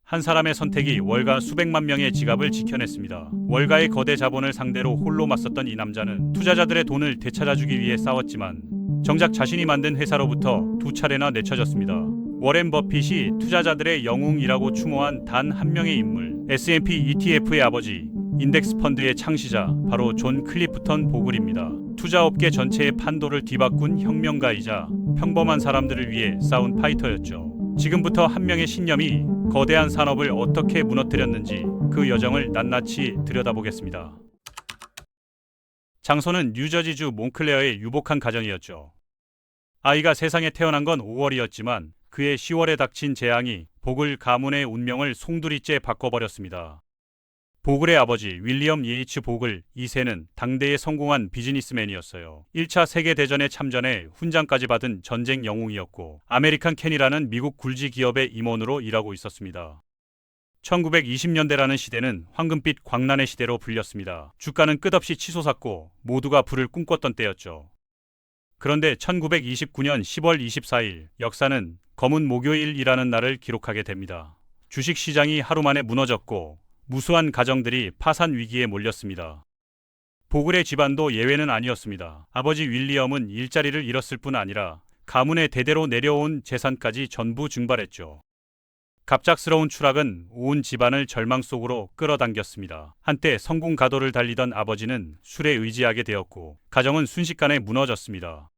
한 사람의 선택이 월가 수백만 명의 지갑을 지켜냈습니다. 월가의 거대 자본을 상대로 홀로 맞섰던 이 남자는 투자자들의 돈을 되찾아주기 위해 싸웠지만 정작 자신이 만든 회사로부터 두 차례나 내쳐졌습니다. 워렌 버핏이 투자자들의 영웅이라고 추모한 단 한 명의 인물, S&P ETF의 아버지, 인덱스 펀드의 창시자, 바로 존 클리프턴 보글입니다. 투자업계 전체의 판도를 뒤바꾼 혁명가이자 평범한 사람들을 위해 싸운 파이터였죠. 지금부터 한 명의 신념이 거대한 산업을 어떻게 무너뜨렸는지 그 여정을 낱낱이 들여다보겠습니다. 장소는 뉴저지주 몽클레어의 유복한 가정이었죠. 아이가 세상에 태어난 건 5월이었지만 그의 10월에 닥친 재앙이 보글 가문의 운명을 송두리째 바꿔버렸습니다. 보글의 아버지 윌리엄 예이츠 보글 2세는 당대의 성공한 비즈니스맨이었어요. 1차 세계대전에 참전해 훈장까지 받은 전쟁 영웅이었고 아메리칸 캔이라는 미국 굴지 기업의 임원으로 일하고 있었습니다. 1920년대라는 시대는 황금빛 광란의 시대로 불렸습니다. 주가는 끝없이 치솟았고 모두가 부를 꿈꿨던 때였죠. 그런데 1929년 10월 24일 역사는 검은 목요일이라는 날을 기록하게 됩니다. 주식시장이 하루 만에 무너졌고 무수한 가정들이 파산 위기에 몰렸습니다. 보글의 집안도 예외는 아니었습니다. 아버지 윌리엄은 일자리를 잃었을 뿐 아니라 가문의 대대로 내려온 재산까지 전부 증발했죠. 갑작스러운 추락은 온 집안을 절망 속으로 끌어당겼습니다. 한때 성공 가도를 달리던 아버지는 술에 의지하게 되었고 가정은 순식간에 무너졌습니다.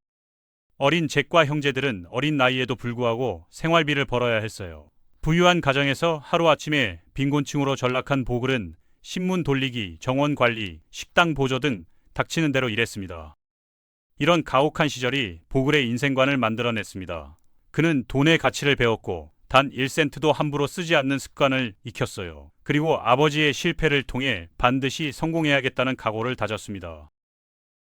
어린 잭과 형제들은 어린 나이에도 불구하고 생활비를 벌어야 했어요. 부유한 가정에서 하루아침에 빈곤층으로 전락한 보글은 신문 돌리기, 정원 관리, 식당 보조 등 닥치는 대로 일했습니다. 이런 가혹한 시절이 보글의 인생관을 만들어냈습니다. 그는 돈의 가치를 배웠고 단 1센트도 함부로 쓰지 않는 습관을 익혔어요. 그리고 아버지의 실패를 통해 반드시 성공해야겠다는 각오를 다졌습니다.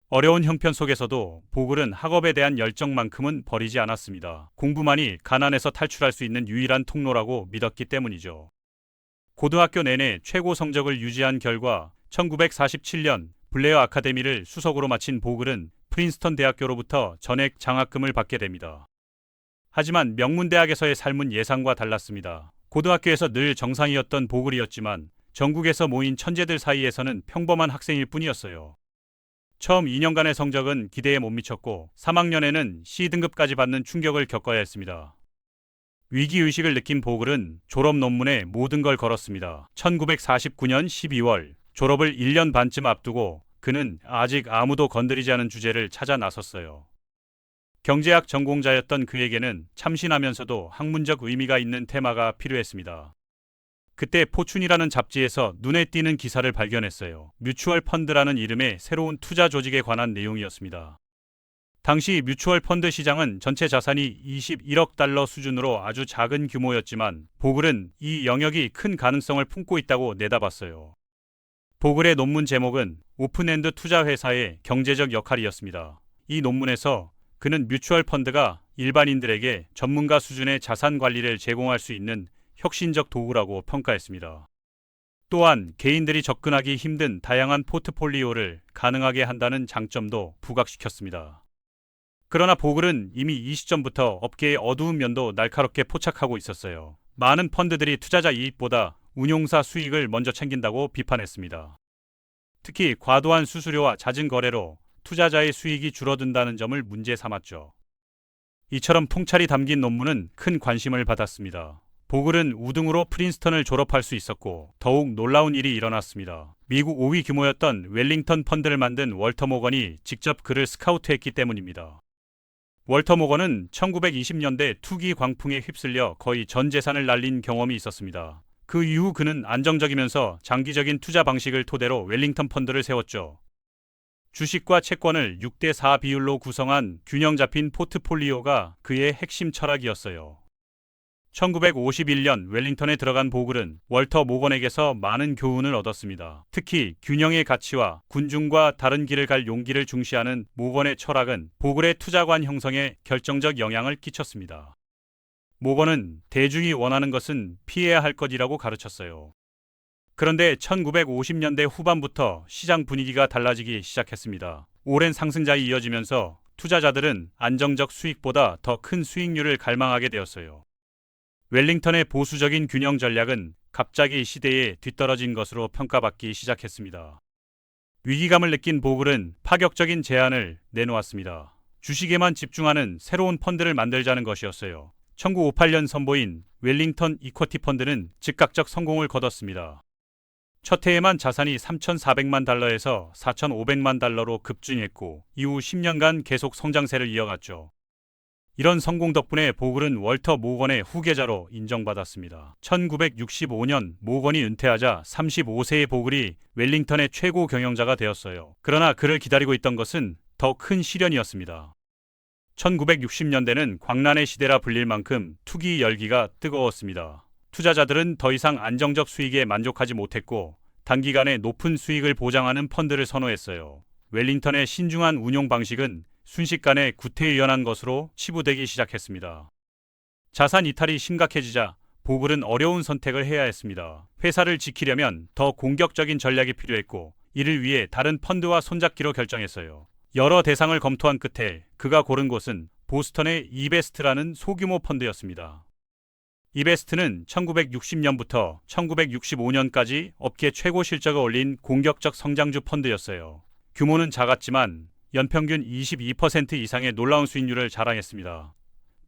어려운 형편 속에서도 보글은 학업에 대한 열정만큼은 버리지 않았습니다. 공부만이 가난에서 탈출할 수 있는 유일한 통로라고 믿었기 때문이죠. 고등학교 내내 최고 성적을 유지한 결과 1947년 블레어 아카데미를 수석으로 마친 보글은 프린스턴 대학교로부터 전액 장학금을 받게 됩니다. 하지만 명문대학에서의 삶은 예상과 달랐습니다. 고등학교에서 늘 정상이었던 보글이었지만 전국에서 모인 천재들 사이에서는 평범한 학생일 뿐이었어요. 처음 2년간의 성적은 기대에 못 미쳤고 3학년에는 C등급까지 받는 충격을 겪어야 했습니다. 위기의식을 느낀 보글은 졸업 논문에 모든 걸 걸었습니다. 1949년 12월 졸업을 1년 반쯤 앞두고 그는 아직 아무도 건드리지 않은 주제를 찾아 나섰어요. 경제학 전공자였던 그에게는 참신하면서도 학문적 의미가 있는 테마가 필요했습니다. 그때 포춘이라는 잡지에서 눈에 띄는 기사를 발견했어요. 뮤추얼 펀드라는 이름의 새로운 투자 조직에 관한 내용이었습니다. 당시 뮤추얼 펀드 시장은 전체 자산이 21억 달러 수준으로 아주 작은 규모였지만 보글은 이 영역이 큰 가능성을 품고 있다고 내다봤어요. 보글의 논문 제목은 오픈엔드 투자 회사의 경제적 역할이었습니다. 이 논문에서 그는 뮤추얼 펀드가 일반인들에게 전문가 수준의 자산 관리를 제공할 수 있는 혁신적 도구라고 평가했습니다. 또한 개인들이 접근하기 힘든 다양한 포트폴리오를 가능하게 한다는 장점도 부각시켰습니다. 그러나 보글은 이미 이 시점부터 업계의 어두운 면도 날카롭게 포착하고 있었어요. 많은 펀드들이 투자자 이익보다 운용사 수익을 먼저 챙긴다고 비판했습니다. 특히 과도한 수수료와 잦은 거래로 투자자의 수익이 줄어든다는 점을 문제 삼았죠. 이처럼 통찰이 담긴 논문은 큰 관심을 받았습니다. 보글은 우등으로 프린스턴을 졸업할 수 있었고 더욱 놀라운 일이 일어났습니다. 미국 5위 규모였던 웰링턴 펀드를 만든 월터 모건이 직접 그를 스카우트했기 때문입니다. 월터 모건은 1920년대 투기 광풍에 휩쓸려 거의 전 재산을 날린 경험이 있었습니다. 그 이후 그는 안정적이면서 장기적인 투자 방식을 토대로 웰링턴 펀드를 세웠죠. 주식과 채권을 6대4 비율로 구성한 균형 잡힌 포트폴리오가 그의 핵심 철학이었어요. 1951년 웰링턴에 들어간 보글은 월터 모건에게서 많은 교훈을 얻었습니다. 특히 균형의 가치와 군중과 다른 길을 갈 용기를 중시하는 모건의 철학은 보글의 투자관 형성에 결정적 영향을 끼쳤습니다. 모건은 대중이 원하는 것은 피해야 할 것이라고 가르쳤어요. 그런데 1950년대 후반부터 시장 분위기가 달라지기 시작했습니다. 오랜 상승장이 이어지면서 투자자들은 안정적 수익보다 더 큰 수익률을 갈망하게 되었어요. 웰링턴의 보수적인 균형 전략은 갑자기 시대에 뒤떨어진 것으로 평가받기 시작했습니다. 위기감을 느낀 보글은 파격적인 제안을 내놓았습니다. 주식에만 집중하는 새로운 펀드를 만들자는 것이었어요. 1958년 선보인 웰링턴 이쿼티 펀드는 즉각적 성공을 거뒀습니다. 첫 해에만 자산이 3,400만 달러에서 4,500만 달러로 급증했고 이후 10년간 계속 성장세를 이어갔죠. 이런 성공 덕분에 보글은 월터 모건의 후계자로 인정받았습니다. 1965년 모건이 은퇴하자 35세의 보글이 웰링턴의 최고 경영자가 되었어요. 그러나 그를 기다리고 있던 것은 더 큰 시련이었습니다. 1960년대는 광란의 시대라 불릴 만큼 투기 열기가 뜨거웠습니다. 투자자들은 더 이상 안정적 수익에 만족하지 못했고 단기간에 높은 수익을 보장하는 펀드를 선호했어요. 웰링턴의 신중한 운용 방식은 순식간에 구태의연한 것으로 치부되기 시작했습니다. 자산 이탈이 심각해지자 보글은 어려운 선택을 해야 했습니다. 회사를 지키려면 더 공격적인 전략이 필요했고 이를 위해 다른 펀드와 손잡기로 결정했어요. 여러 대상을 검토한 끝에 그가 고른 곳은 보스턴의 이베스트라는 소규모 펀드였습니다. 이베스트는 1960년부터 1965년까지 업계 최고 실적을 올린 공격적 성장주 펀드였어요. 규모는 작았지만 연평균 22% 이상의 놀라운 수익률을 자랑했습니다.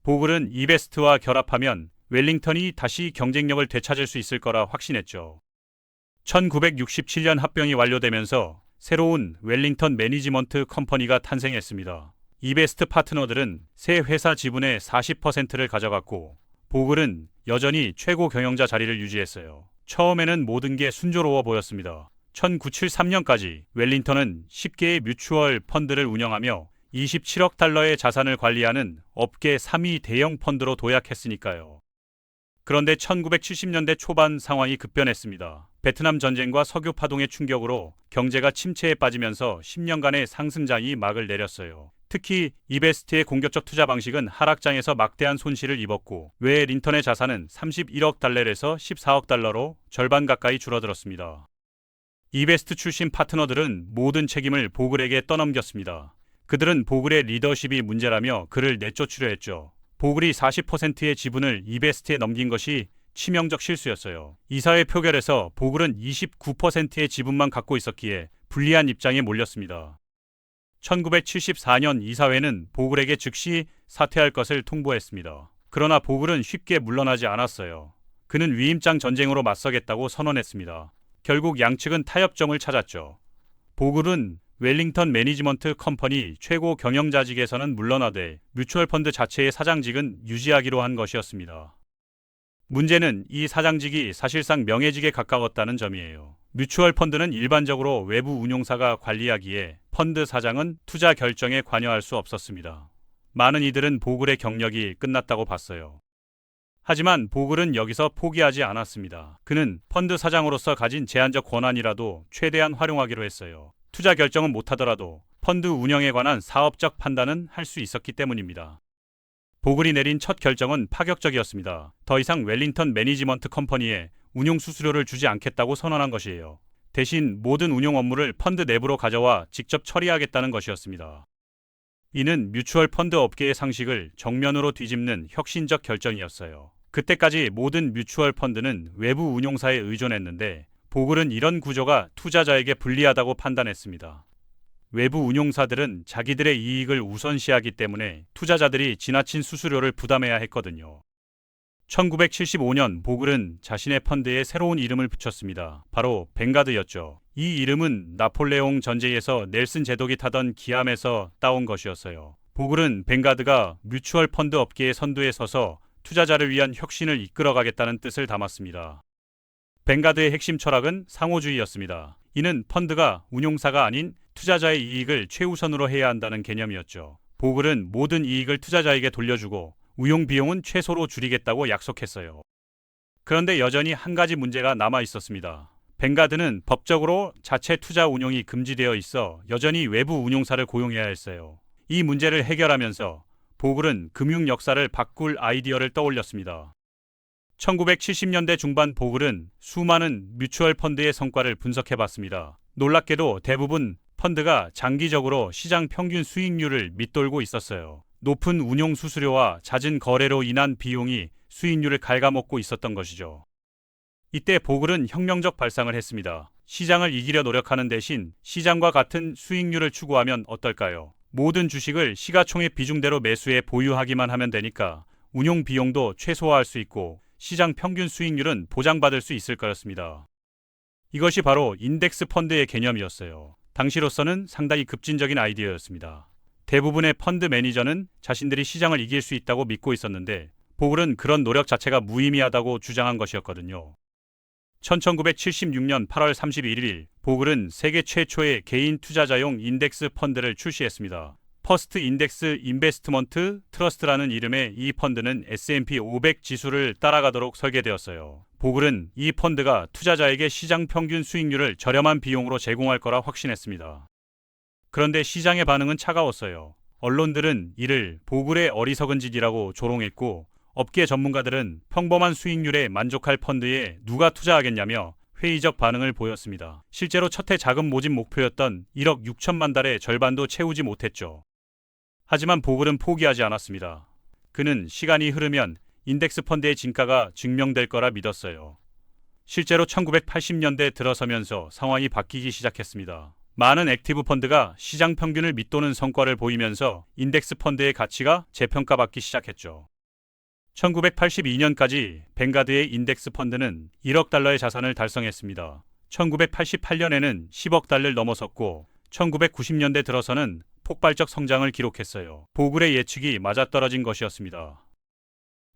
보글은 이베스트와 결합하면 웰링턴이 다시 경쟁력을 되찾을 수 있을 거라 확신했죠. 1967년 합병이 완료되면서 새로운 웰링턴 매니지먼트 컴퍼니가 탄생했습니다. 이베스트 파트너들은 새 회사 지분의 40%를 가져갔고 보글은 여전히 최고 경영자 자리를 유지했어요. 처음에는 모든 게 순조로워 보였습니다. 1973년까지 웰링턴은 10개의 뮤추얼 펀드를 운영하며 27억 달러의 자산을 관리하는 업계 3위 대형 펀드로 도약했으니까요. 그런데 1970년대 초반 상황이 급변했습니다. 베트남 전쟁과 석유 파동의 충격으로 경제가 침체에 빠지면서 10년간의 상승장이 막을 내렸어요. 특히 이베스트의 공격적 투자 방식은 하락장에서 막대한 손실을 입었고 웰링턴의 자산은 31억 달러에서 14억 달러로 절반 가까이 줄어들었습니다. 이베스트 출신 파트너들은 모든 책임을 보글에게 떠넘겼습니다. 그들은 보글의 리더십이 문제라며 그를 내쫓으려 했죠. 보글이 40%의 지분을 이베스트에 넘긴 것이 치명적 실수였어요. 이사회 표결에서 보글은 29%의 지분만 갖고 있었기에 불리한 입장에 몰렸습니다. 1974년 이사회는 보글에게 즉시 사퇴할 것을 통보했습니다. 그러나 보글은 쉽게 물러나지 않았어요. 그는 위임장 전쟁으로 맞서겠다고 선언했습니다. 결국 양측은 타협점을 찾았죠. 보글은 웰링턴 매니지먼트 컴퍼니 최고 경영자직에서는 물러나되 뮤추얼 펀드 자체의 사장직은 유지하기로 한 것이었습니다. 문제는 이 사장직이 사실상 명예직에 가까웠다는 점이에요. 뮤추얼 펀드는 일반적으로 외부 운용사가 관리하기에 펀드 사장은 투자 결정에 관여할 수 없었습니다. 많은 이들은 보글의 경력이 끝났다고 봤어요. 하지만 보글은 여기서 포기하지 않았습니다. 그는 펀드 사장으로서 가진 제한적 권한이라도 최대한 활용하기로 했어요. 투자 결정은 못하더라도 펀드 운영에 관한 사업적 판단은 할 수 있었기 때문입니다. 보글이 내린 첫 결정은 파격적이었습니다. 더 이상 웰링턴 매니지먼트 컴퍼니에 운용 수수료를 주지 않겠다고 선언한 것이에요. 대신 모든 운용 업무를 펀드 내부로 가져와 직접 처리하겠다는 것이었습니다. 이는 뮤추얼 펀드 업계의 상식을 정면으로 뒤집는 혁신적 결정이었어요. 그때까지 모든 뮤추얼 펀드는 외부 운용사에 의존했는데 보글은 이런 구조가 투자자에게 불리하다고 판단했습니다. 외부 운용사들은 자기들의 이익을 우선시하기 때문에 투자자들이 지나친 수수료를 부담해야 했거든요. 1975년 보글은 자신의 펀드에 새로운 이름을 붙였습니다. 바로 벵가드였죠. 이 이름은 나폴레옹 전쟁에서 넬슨 제독이 타던 기함에서 따온 것이었어요. 보글은 벵가드가 뮤추얼 펀드 업계의 선두에 서서 투자자를 위한 혁신을 이끌어가겠다는 뜻을 담았습니다. 벵가드의 핵심 철학은 상호주의였습니다. 이는 펀드가 운용사가 아닌 투자자의 이익을 최우선으로 해야 한다는 개념이었죠. 보글은 모든 이익을 투자자에게 돌려주고 운용 비용은 최소로 줄이겠다고 약속했어요. 그런데 여전히 한 가지 문제가 남아 있었습니다. 벵가드는 법적으로 자체 투자 운용이 금지되어 있어 여전히 외부 운용사를 고용해야 했어요. 이 문제를 해결하면서 보글은 금융 역사를 바꿀 아이디어를 떠올렸습니다. 1970년대 중반 보글은 수많은 뮤추얼 펀드의 성과를 분석해봤습니다. 놀랍게도 대부분 펀드가 장기적으로 시장 평균 수익률을 밑돌고 있었어요. 높은 운용 수수료와 잦은 거래로 인한 비용이 수익률을 갉아먹고 있었던 것이죠. 이때 보글은 혁명적 발상을 했습니다. 시장을 이기려 노력하는 대신 시장과 같은 수익률을 추구하면 어떨까요? 모든 주식을 시가총액 비중대로 매수해 보유하기만 하면 되니까 운용 비용도 최소화할 수 있고 시장 평균 수익률은 보장받을 수 있을 거였습니다. 이것이 바로 인덱스 펀드의 개념이었어요. 당시로서는 상당히 급진적인 아이디어였습니다. 대부분의 펀드 매니저는 자신들이 시장을 이길 수 있다고 믿고 있었는데 보글은 그런 노력 자체가 무의미하다고 주장한 것이었거든요. 1976년 8월 31일 보글은 세계 최초의 개인 투자자용 인덱스 펀드를 출시했습니다. 퍼스트 인덱스 인베스트먼트 트러스트라는 이름의 이 펀드는 S&P 500 지수를 따라가도록 설계되었어요. 보글은 이 펀드가 투자자에게 시장 평균 수익률을 저렴한 비용으로 제공할 거라 확신했습니다. 그런데 시장의 반응은 차가웠어요. 언론들은 이를 보글의 어리석은 짓이라고 조롱했고 업계 전문가들은 평범한 수익률에 만족할 펀드에 누가 투자하겠냐며 회의적 반응을 보였습니다. 실제로 첫 해 자금 모집 목표였던 1억 6천만 달의 절반도 채우지 못했죠. 하지만 보글은 포기하지 않았습니다. 그는 시간이 흐르면 인덱스 펀드의 진가가 증명될 거라 믿었어요. 실제로 1980년대 들어서면서 상황이 바뀌기 시작했습니다. 많은 액티브 펀드가 시장 평균을 밑도는 성과를 보이면서 인덱스 펀드의 가치가 재평가받기 시작했죠. 1982년까지 뱅가드의 인덱스 펀드는 1억 달러의 자산을 달성했습니다. 1988년에는 10억 달러를 넘어섰고 1990년대 들어서는 폭발적 성장을 기록했어요. 보글의 예측이 맞아떨어진 것이었습니다.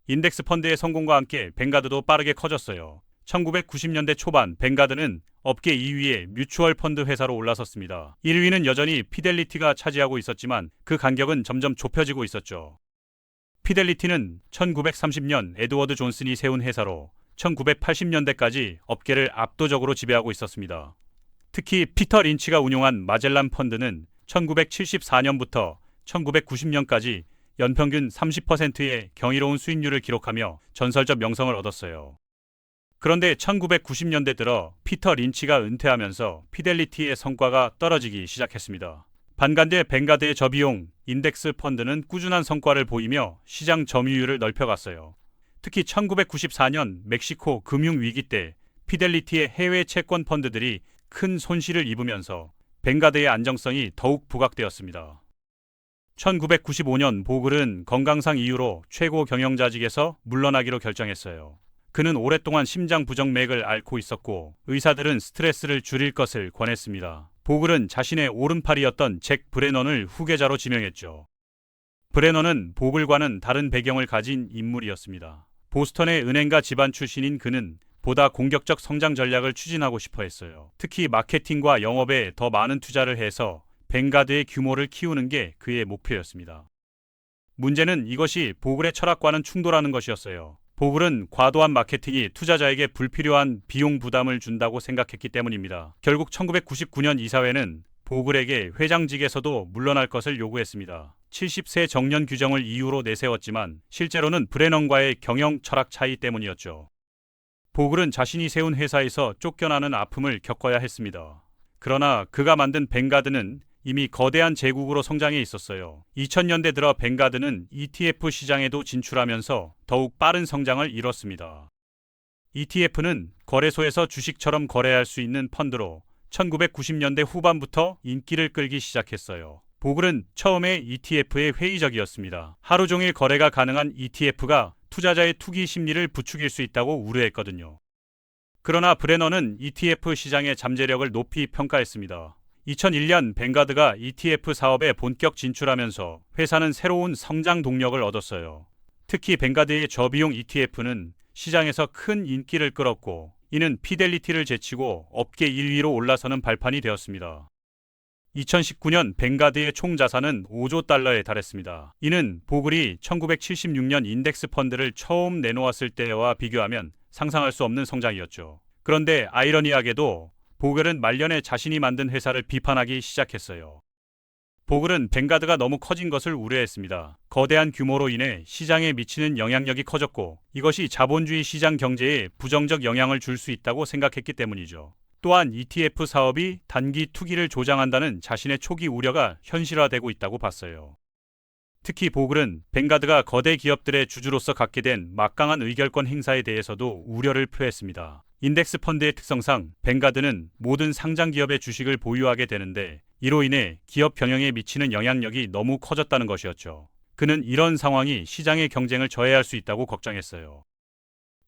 인덱스 펀드의 성공과 함께 뱅가드도 빠르게 커졌어요. 1990년대 초반 뱅가드는 업계 2위의 뮤추얼 펀드 회사로 올라섰습니다. 1위는 여전히 피델리티가 차지하고 있었지만 그 간격은 점점 좁혀지고 있었죠. 피델리티는 1930년 에드워드 존슨이 세운 회사로 1980년대까지 업계를 압도적으로 지배하고 있었습니다. 특히 피터 린치가 운용한 마젤란 펀드는 1974년부터 1990년까지 연평균 30%의 경이로운 수익률을 기록하며 전설적 명성을 얻었어요. 그런데 1990년대 들어 피터 린치가 은퇴하면서 피델리티의 성과가 떨어지기 시작했습니다. 반간대 뱅가드의 저비용 인덱스 펀드는 꾸준한 성과를 보이며 시장 점유율을 넓혀갔어요. 특히 1994년 멕시코 금융위기 때 피델리티의 해외 채권 펀드들이 큰 손실을 입으면서 뱅가드의 안정성이 더욱 부각되었습니다. 1995년 보글은 건강상 이유로 최고 경영자직에서 물러나기로 결정했어요. 그는 오랫동안 심장 부정맥을 앓고 있었고 의사들은 스트레스를 줄일 것을 권했습니다. 보글은 자신의 오른팔이었던 잭 브레넌을 후계자로 지명했죠. 브레넌은 보글과는 다른 배경을 가진 인물이었습니다. 보스턴의 은행가 집안 출신인 그는 보다 공격적 성장 전략을 추진하고 싶어 했어요. 특히 마케팅과 영업에 더 많은 투자를 해서 뱅가드의 규모를 키우는 게 그의 목표였습니다. 문제는 이것이 보글의 철학과는 충돌하는 것이었어요. 보글은 과도한 마케팅이 투자자에게 불필요한 비용 부담을 준다고 생각했기 때문입니다. 결국 1999년 이사회는 보글에게 회장직에서도 물러날 것을 요구했습니다. 70세 정년 규정을 이유로 내세웠지만 실제로는 브레넌과의 경영 철학 차이 때문이었죠. 보글은 자신이 세운 회사에서 쫓겨나는 아픔을 겪어야 했습니다. 그러나 그가 만든 뱅가드는 이미 거대한 제국으로 성장해 있었어요. 2000년대 들어 뱅가드는 ETF 시장에도 진출하면서 더욱 빠른 성장을 이뤘습니다. ETF는 거래소에서 주식처럼 거래할 수 있는 펀드로 1990년대 후반부터 인기를 끌기 시작했어요. 보글은 처음에 ETF에 회의적이었습니다. 하루 종일 거래가 가능한 ETF가 투자자의 투기 심리를 부추길 수 있다고 우려했거든요. 그러나 브레넌은 ETF 시장의 잠재력을 높이 평가했습니다. 2001년 뱅가드가 ETF 사업에 본격 진출하면서 회사는 새로운 성장 동력을 얻었어요. 특히 뱅가드의 저비용 ETF는 시장에서 큰 인기를 끌었고 이는 피델리티를 제치고 업계 1위로 올라서는 발판이 되었습니다. 2019년 뱅가드의 총 자산은 5조 달러에 달했습니다. 이는 보글이 1976년 인덱스 펀드를 처음 내놓았을 때와 비교하면 상상할 수 없는 성장이었죠. 그런데 아이러니하게도 보글은 말년에 자신이 만든 회사를 비판하기 시작했어요. 보글은 뱅가드가 너무 커진 것을 우려했습니다. 거대한 규모로 인해 시장에 미치는 영향력이 커졌고 이것이 자본주의 시장 경제에 부정적 영향을 줄 수 있다고 생각했기 때문이죠. 또한 ETF 사업이 단기 투기를 조장한다는 자신의 초기 우려가 현실화되고 있다고 봤어요. 특히 보글은 벵가드가 거대 기업들의 주주로서 갖게 된 막강한 의결권 행사에 대해서도 우려를 표했습니다. 인덱스 펀드의 특성상 벵가드는 모든 상장 기업의 주식을 보유하게 되는데 이로 인해 기업 경영에 미치는 영향력이 너무 커졌다는 것이었죠. 그는 이런 상황이 시장의 경쟁을 저해할 수 있다고 걱정했어요.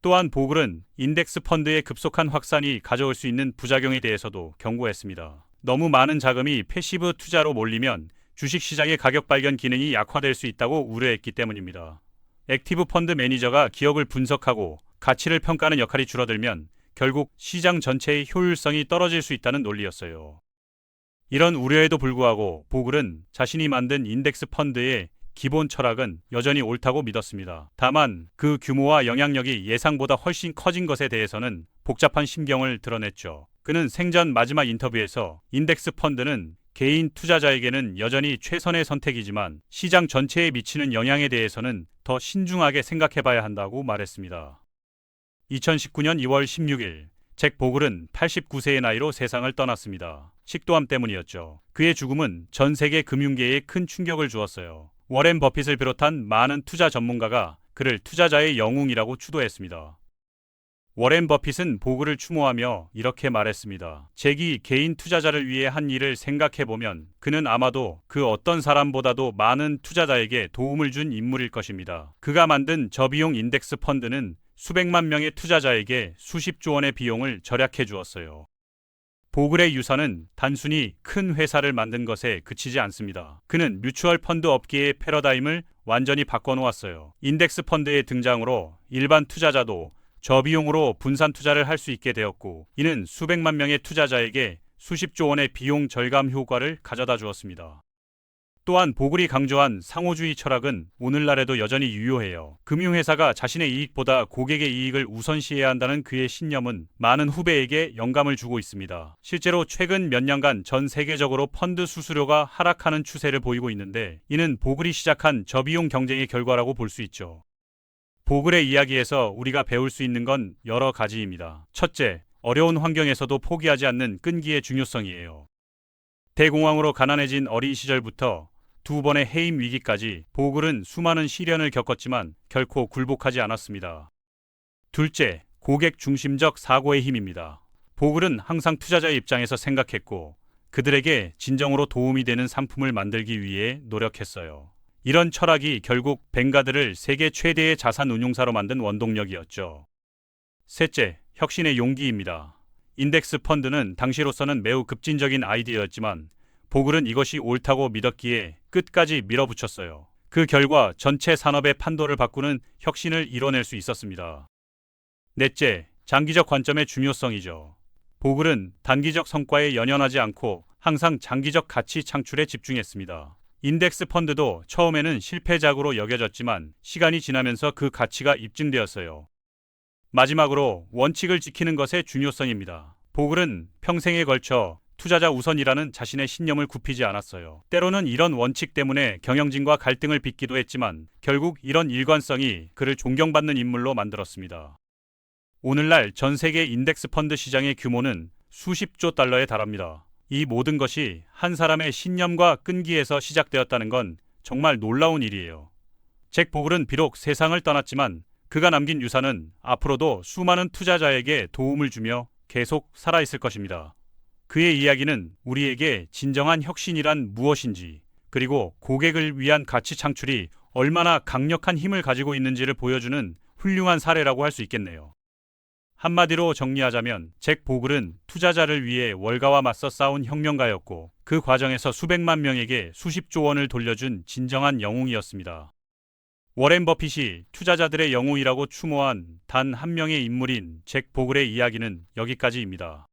또한 보글은 인덱스 펀드의 급속한 확산이 가져올 수 있는 부작용에 대해서도 경고했습니다. 너무 많은 자금이 패시브 투자로 몰리면 주식시장의 가격 발견 기능이 약화될 수 있다고 우려했기 때문입니다. 액티브 펀드 매니저가 기업을 분석하고 가치를 평가하는 역할이 줄어들면 결국 시장 전체의 효율성이 떨어질 수 있다는 논리였어요. 이런 우려에도 불구하고 보글은 자신이 만든 인덱스 펀드의 기본 철학은 여전히 옳다고 믿었습니다. 다만 그 규모와 영향력이 예상보다 훨씬 커진 것에 대해서는 복잡한 심경을 드러냈죠. 그는 생전 마지막 인터뷰에서 인덱스 펀드는 개인 투자자에게는 여전히 최선의 선택이지만 시장 전체에 미치는 영향에 대해서는 더 신중하게 생각해봐야 한다고 말했습니다. 2019년 2월 16일 잭 보글은 89세의 나이로 세상을 떠났습니다. 식도암 때문이었죠. 그의 죽음은 전 세계 금융계에 큰 충격을 주었어요. 워렌 버핏을 비롯한 많은 투자 전문가가 그를 투자자의 영웅이라고 추도했습니다. 워렌 버핏은 보글을 추모하며 이렇게 말했습니다. 잭이 개인 투자자를 위해 한 일을 생각해보면 그는 아마도 그 어떤 사람보다도 많은 투자자에게 도움을 준 인물일 것입니다. 그가 만든 저비용 인덱스 펀드는 수백만 명의 투자자에게 수십조 원의 비용을 절약해 주었어요. 보글의 유산은 단순히 큰 회사를 만든 것에 그치지 않습니다. 그는 뮤추얼 펀드 업계의 패러다임을 완전히 바꿔놓았어요. 인덱스 펀드의 등장으로 일반 투자자도 저비용으로 분산 투자를 할 수 있게 되었고 이는 수백만 명의 투자자에게 수십조 원의 비용 절감 효과를 가져다 주었습니다. 또한 보글이 강조한 상호주의 철학은 오늘날에도 여전히 유효해요. 금융회사가 자신의 이익보다 고객의 이익을 우선시해야 한다는 그의 신념은 많은 후배에게 영감을 주고 있습니다. 실제로 최근 몇 년간 전 세계적으로 펀드 수수료가 하락하는 추세를 보이고 있는데 이는 보글이 시작한 저비용 경쟁의 결과라고 볼 수 있죠. 보글의 이야기에서 우리가 배울 수 있는 건 여러 가지입니다. 첫째, 어려운 환경에서도 포기하지 않는 끈기의 중요성이에요. 대공황으로 가난해진 어린 시절부터 두 번의 해임 위기까지 보글은 수많은 시련을 겪었지만 결코 굴복하지 않았습니다. 둘째, 고객 중심적 사고의 힘입니다. 보글은 항상 투자자의 입장에서 생각했고 그들에게 진정으로 도움이 되는 상품을 만들기 위해 노력했어요. 이런 철학이 결국 벵가드를 세계 최대의 자산 운용사로 만든 원동력이었죠. 셋째, 혁신의 용기입니다. 인덱스 펀드는 당시로서는 매우 급진적인 아이디어였지만 보글은 이것이 옳다고 믿었기에 끝까지 밀어붙였어요. 그 결과 전체 산업의 판도를 바꾸는 혁신을 이뤄낼 수 있었습니다. 넷째, 장기적 관점의 중요성이죠. 보글은 단기적 성과에 연연하지 않고 항상 장기적 가치 창출에 집중했습니다. 인덱스 펀드도 처음에는 실패작으로 여겨졌지만 시간이 지나면서 그 가치가 입증되었어요. 마지막으로 원칙을 지키는 것의 중요성입니다. 보글은 평생에 걸쳐 투자자 우선이라는 자신의 신념을 굽히지 않았어요. 때로는 이런 원칙 때문에 경영진과 갈등을 빚기도 했지만 결국 이런 일관성이 그를 존경받는 인물로 만들었습니다. 오늘날 전 세계 인덱스 펀드 시장의 규모는 수십조 달러에 달합니다. 이 모든 것이 한 사람의 신념과 끈기에서 시작되었다는 건 정말 놀라운 일이에요. 잭 보글은 비록 세상을 떠났지만 그가 남긴 유산은 앞으로도 수많은 투자자에게 도움을 주며 계속 살아있을 것입니다. 그의 이야기는 우리에게 진정한 혁신이란 무엇인지 그리고 고객을 위한 가치 창출이 얼마나 강력한 힘을 가지고 있는지를 보여주는 훌륭한 사례라고 할 수 있겠네요. 한마디로 정리하자면 잭 보글은 투자자를 위해 월가와 맞서 싸운 혁명가였고 그 과정에서 수백만 명에게 수십조 원을 돌려준 진정한 영웅이었습니다. 워렌 버핏이 투자자들의 영웅이라고 추모한 단 한 명의 인물인 잭 보글의 이야기는 여기까지입니다.